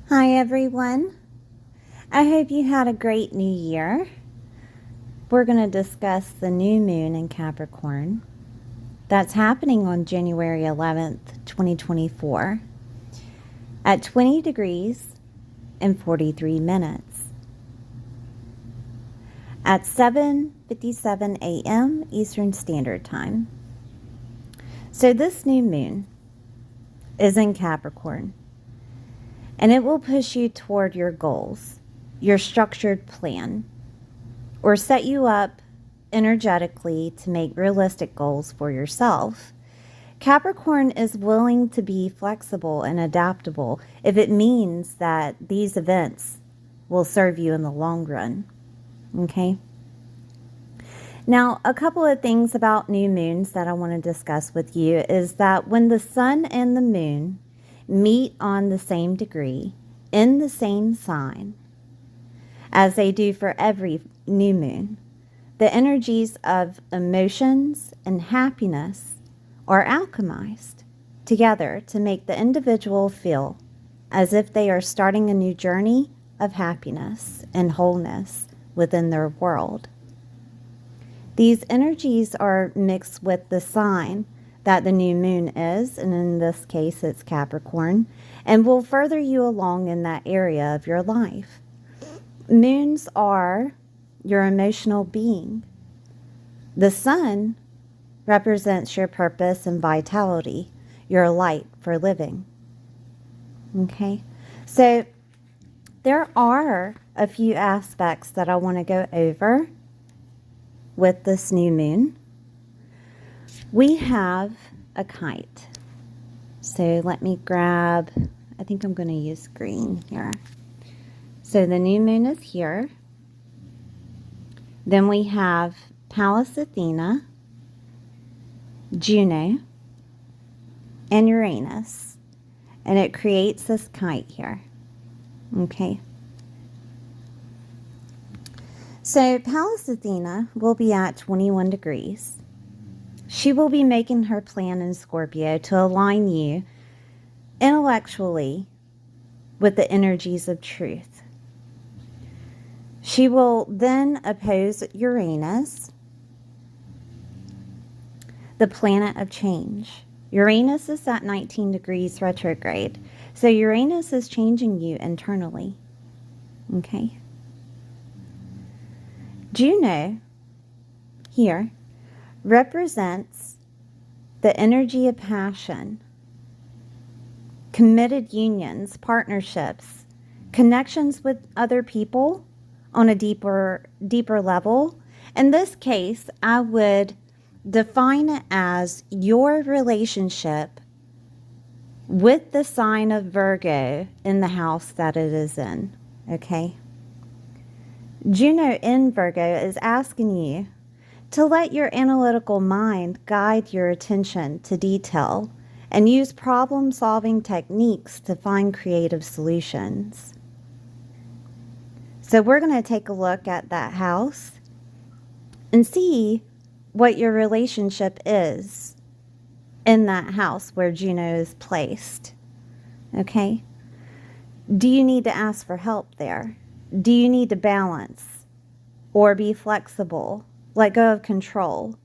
Hi everyone. I hope you had a great new year. We're going to discuss the new moon in Capricorn. That's happening on January 11th, 2024 at 20 degrees and 43 minutes at 7:57 a.m. Eastern Standard Time. So this new moon is in Capricorn, and it will push you toward your goals, your structured plan, or set you up energetically to make realistic goals for yourself. Capricorn is willing to be flexible and adaptable if it means that these events will serve you in the long run. Okay? Now, a couple of things about new moons that I want to discuss with you is that when the sun and the moon meet on the same degree in the same sign, as they do for every new moon, the energies of emotions and happiness are alchemized together to make the individual feel as if they are starting a new journey of happiness and wholeness within their world. These energies are mixed with the sign that the new moon is, and in this case it's Capricorn, and will further you along in that area of your life. Moons are your emotional being. The sun represents your purpose and vitality, your light for living. Okay, so there are a few aspects that I want to go over with this new moon. We have a kite. So let me grab, I think I'm going to use green here. So the new moon is here. Then we have Pallas Athena, Juno, and Uranus. And it creates this kite here. Okay. So Pallas Athena will be at 21 degrees. She will be making her plan in Scorpio to align you intellectually with the energies of truth. She will then oppose Uranus, the planet of change. Uranus is at 19 degrees retrograde. So Uranus is changing you internally. Okay. Juno here represents the energy of passion, committed unions, partnerships, connections with other people on a deeper level. In this case, I would define it as your relationship with the sign of Virgo in the house that it is in. Okay? Juno in Virgo is asking you to let your analytical mind guide your attention to detail and use problem-solving techniques to find creative solutions. So we're going to take a look at that house and see what your relationship is in that house where Juno is placed. Okay? Do you need to ask for help there? Do you need to balance or be flexible? Let go of control.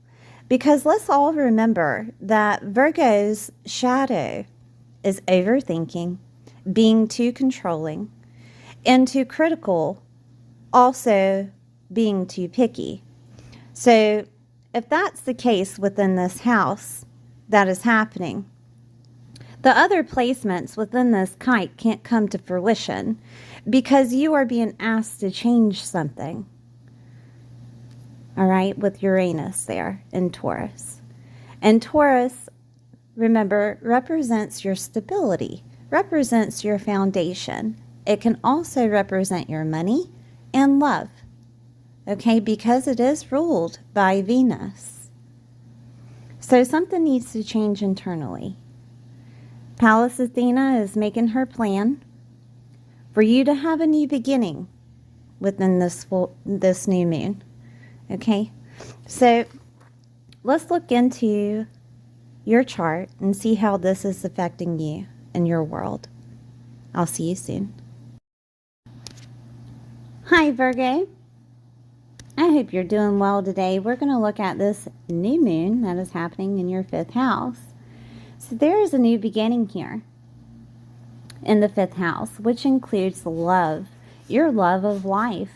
Because let's all remember that Virgo's shadow is overthinking, being too controlling, and too critical, also being too picky. So if that's the case within this house that is happening, the other placements within this kite can't come to fruition because you are being asked to change something. All right, with Uranus there in Taurus. And Taurus, remember, represents your stability, represents your foundation. It can also represent your money and love, okay, because it is ruled by Venus. So something needs to change internally. Pallas Athena is making her plan for you to have a new beginning within this new moon. Okay, so let's look into your chart and see how this is affecting you in your world. I'll see you soon. Hi, Virgo. I hope you're doing well today. We're going to look at this new moon that is happening in your 5th house. So there is a new beginning here in the 5th house, which includes love, your love of life.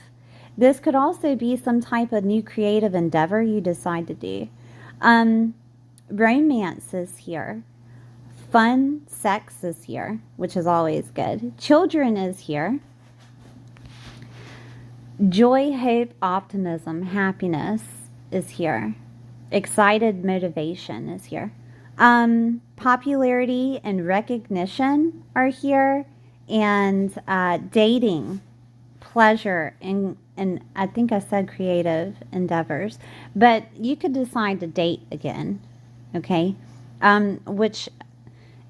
This could also be some type of new creative endeavor you decide to do. Romance is here. Fun sex is here, which is always good. Children is here. Joy, hope, optimism, happiness is here. Excited motivation is here. Popularity and recognition are here. And dating, pleasure, and I think I said creative endeavors. But you could decide to date again, okay? Which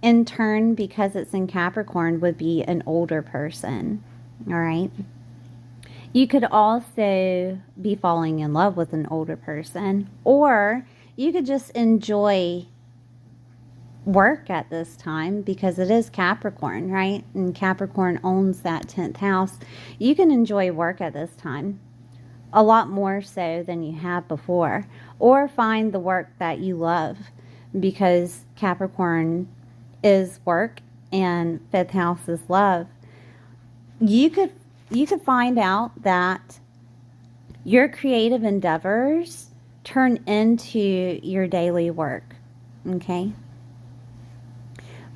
in turn, because it's in Capricorn, would be an older person, all right? You could also be falling in love with an older person, or you could just enjoy work at this time because it is Capricorn, right? And Capricorn owns that 10th house. You can enjoy work at this time a lot more so than you have before, or find the work that you love, because Capricorn is work and 5th house is love. You could find out that your creative endeavors turn into your daily work, okay?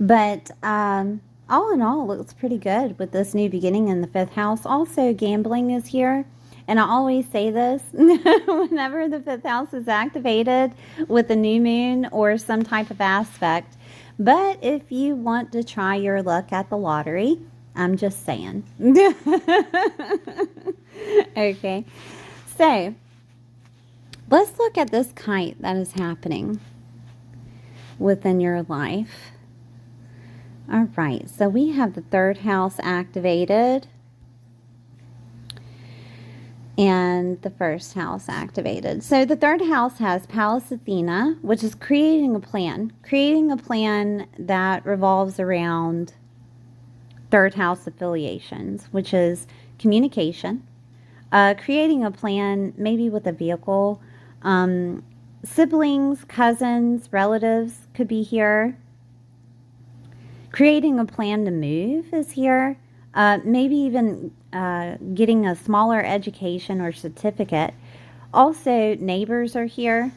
But all in all, it looks pretty good with this new beginning in the 5th house. Also, gambling is here. And I always say this, whenever the 5th house is activated with a new moon or some type of aspect. But if you want to try your luck at the lottery, I'm just saying. Okay. So, let's look at this kite that is happening within your life. All right. So, we have the 3rd house activated and the 1st house activated. So the 3rd house has Pallas Athena, which is creating a plan that revolves around 3rd house affiliations, which is communication, creating a plan maybe with a vehicle, siblings, cousins, relatives could be here. Creating a plan to move is here. Maybe even getting a smaller education or certificate. Also, neighbors are here.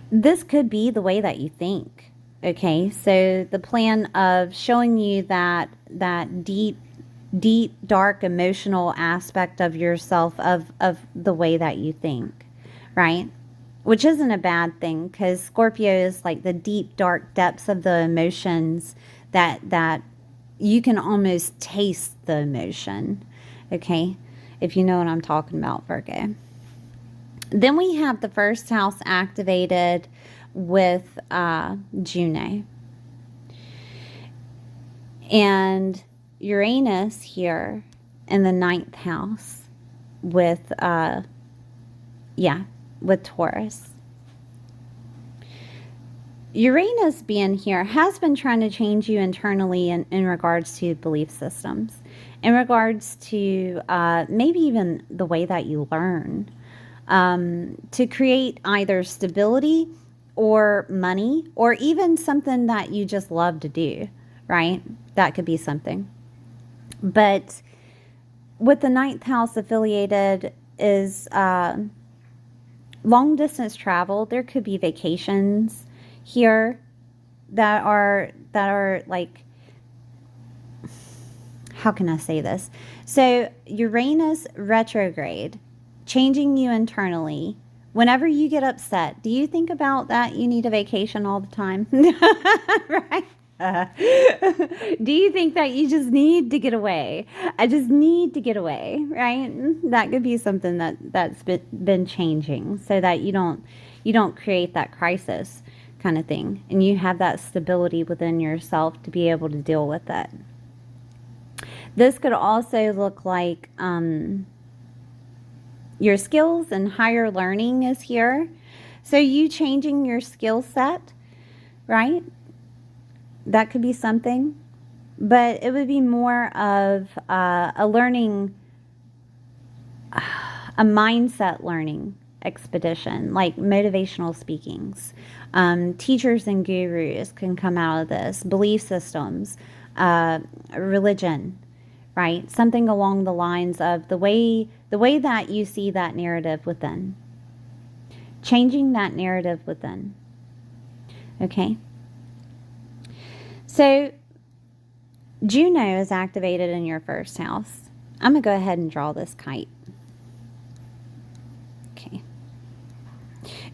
This could be the way that you think. Okay, so the plan of showing you that deep, dark, emotional aspect of yourself, of the way that you think, right? Which isn't a bad thing, because Scorpio is like the deep, dark depths of the emotions that you can almost taste the emotion, okay? If you know what I'm talking about, Virgo. Then we have the 1st house activated with Juno. And Uranus here in the 9th house with, with Taurus. Uranus being here has been trying to change you internally in regards to belief systems, in regards to maybe even the way that you learn, to create either stability or money, or even something that you just love to do, right? That could be something. But with the 9th house affiliated is long distance travel. There could be vacations here that are like, how can I say this? So Uranus retrograde, changing you internally. Whenever you get upset, do you think about that you need a vacation all the time? Right? Do you think that you just need to get away? I just need to get away, right? That could be something that's been changing, so that you don't create that crisis kind of thing, and you have that stability within yourself to be able to deal with it. This could also look like your skills and higher learning is here. So you changing your skill set, right? That could be something. But it would be more of a learning, a mindset learning expedition, like motivational speakings. Teachers and gurus can come out of this. Belief systems, religion, right? Something along the lines of the way that you see that narrative within. Changing that narrative within. Okay? So, Juno is activated in your first house. I'm going to go ahead and draw this kite. Okay.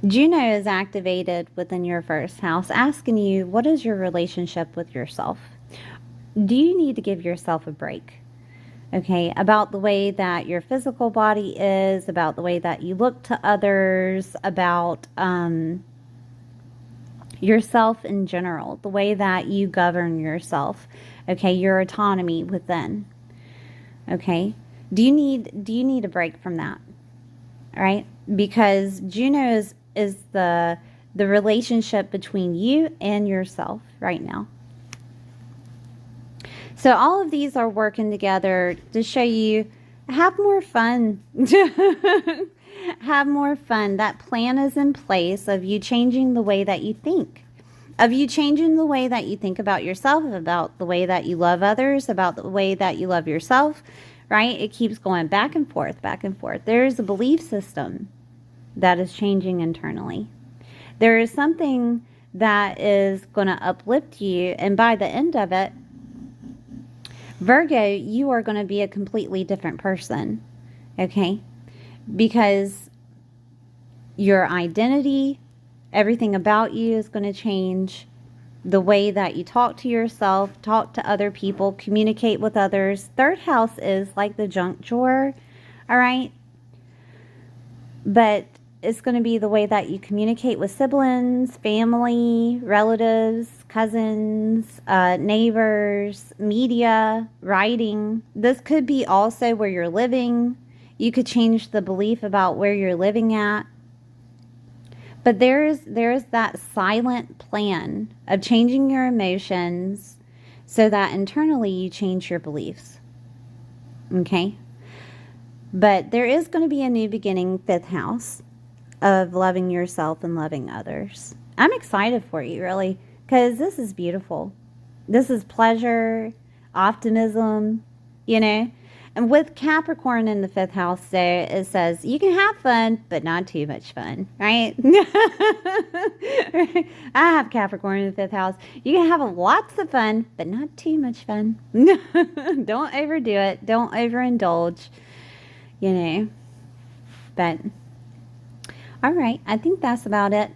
Juno is activated within your first house, asking you, what is your relationship with yourself? Do you need to give yourself a break? Okay, about the way that your physical body is, about the way that you look to others, about yourself in general, the way that you govern yourself. Okay, your autonomy within. Okay, do you need a break from that? All right, because Juno is the relationship between you and yourself right now. So all of these are working together to show you, have more fun. Have more fun. That plan is in place of you changing the way that you think. Of you changing the way that you think about yourself, about the way that you love others, about the way that you love yourself, right? It keeps going back and forth, back and forth. There is a belief system that is changing internally. There is something that is going to uplift you, and by the end of it, Virgo, you are going to be a completely different person, okay? Because your identity, everything about you is going to change. The way that you talk to yourself, talk to other people, communicate with others. Third house is like the junk drawer, all right? But it's going to be the way that you communicate with siblings, family, relatives, cousins, neighbors, media, writing. This could be also where you're living. You could change the belief about where you're living at. But there's that silent plan of changing your emotions so that internally you change your beliefs. Okay? But there is going to be a new beginning, fifth house, of loving yourself and loving others. I'm excited for you, really, because this is beautiful. This is pleasure, optimism, you know. And with Capricorn in the fifth house, so it says you can have fun, but not too much fun, right? I have Capricorn in the fifth house. You can have lots of fun, but not too much fun. Don't overdo it. Don't overindulge, you know. But, all right, I think that's about it.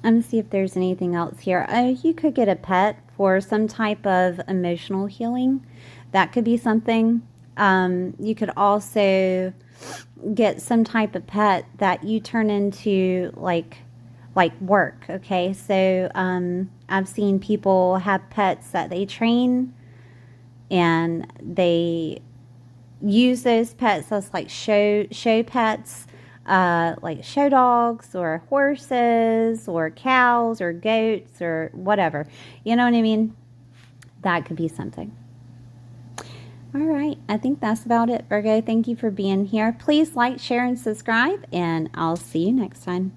I'm going to see if there's anything else here. You could get a pet for some type of emotional healing. That could be something. You could also get some type of pet that you turn into like work, okay? So I've seen people have pets that they train and they use those pets as like show pets, like show dogs or horses or cows or goats or whatever. You know what I mean? That could be something. All right, I think that's about it, Virgo. Thank you for being here. Please like, share, and subscribe, and I'll see you next time.